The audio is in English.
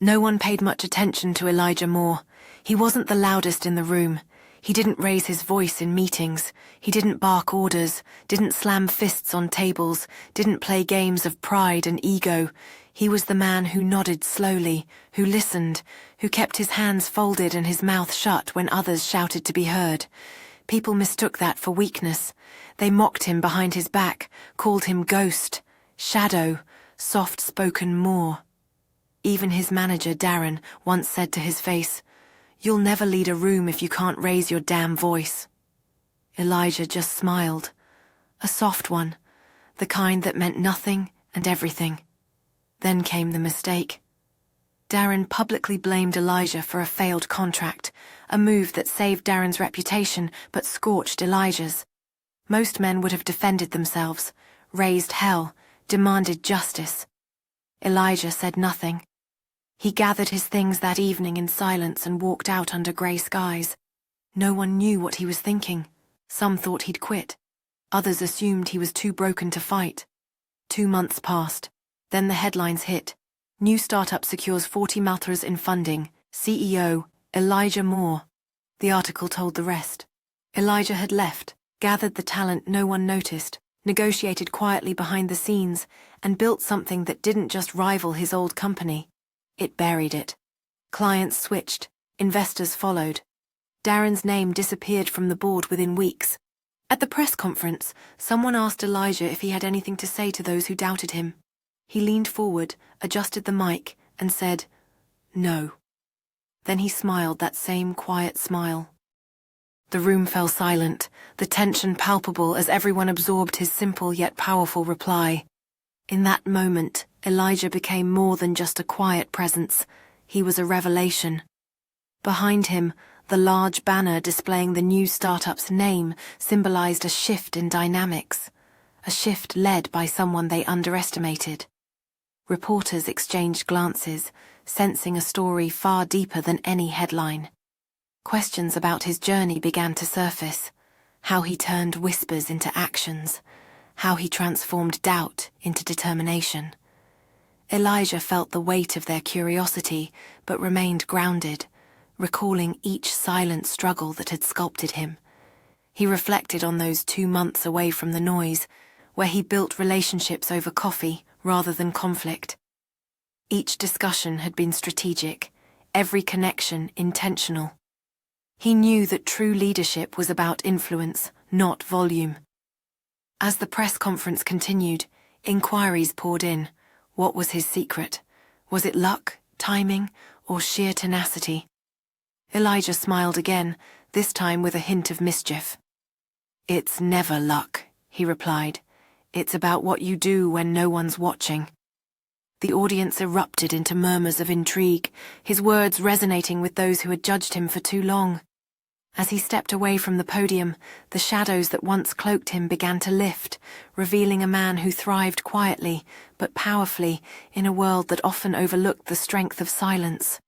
No one paid much attention to Elijah Moore. He wasn't the loudest in the room. He didn't raise his voice in meetings. He didn't bark orders, didn't slam fists on tables, didn't play games of pride and ego. He was the man who nodded slowly, who listened, who kept his hands folded and his mouth shut when others shouted to be heard. People mistook that for weakness. They mocked him behind his back, called him ghost, shadow, soft-spoken Moore. Even his manager, Darren, once said to his face, "You'll never lead a room if you can't raise your damn voice." Elijah just smiled. A soft one, the kind that meant nothing and everything. Then came the mistake. Darren publicly blamed Elijah for a failed contract, a move that saved Darren's reputation but scorched Elijah's. Most men would have defended themselves, raised hell, demanded justice. Elijah said nothing. He gathered his things that evening in silence and walked out under grey skies. No one knew what he was thinking. Some thought he'd quit. Others assumed he was too broken to fight. 2 months passed. Then the headlines hit. New startup secures 40 million in funding. CEO, Elijah Moore. The article told the rest. Elijah had left, gathered the talent no one noticed, negotiated quietly behind the scenes, and built something that didn't just rival his old company. It buried it. Clients switched, investors followed. Darren's name disappeared from the board within weeks. At the press conference, someone asked Elijah if he had anything to say to those who doubted him. He leaned forward, adjusted the mic, and said, "No." Then he smiled that same quiet smile. The room fell silent, the tension palpable as everyone absorbed his simple yet powerful reply. In that moment, Elijah became more than just a quiet presence. He was a revelation. Behind him, the large banner displaying the new startup's name symbolized a shift in dynamics, a shift led by someone they underestimated. Reporters exchanged glances, sensing a story far deeper than any headline. Questions about his journey began to surface, how he turned whispers into actions, how he transformed doubt into determination. Elijah felt the weight of their curiosity, but remained grounded, recalling each silent struggle that had sculpted him. He reflected on those 2 months away from the noise, where he built relationships over coffee rather than conflict. Each discussion had been strategic, every connection intentional. He knew that true leadership was about influence, not volume. As the press conference continued, inquiries poured in. What was his secret? Was it luck, timing, or sheer tenacity? Elijah smiled again, this time with a hint of mischief. "It's never luck," he replied. "It's about what you do when no one's watching." The audience erupted into murmurs of intrigue, his words resonating with those who had judged him for too long. As he stepped away from the podium, the shadows that once cloaked him began to lift, revealing a man who thrived quietly, but powerfully, in a world that often overlooked the strength of silence.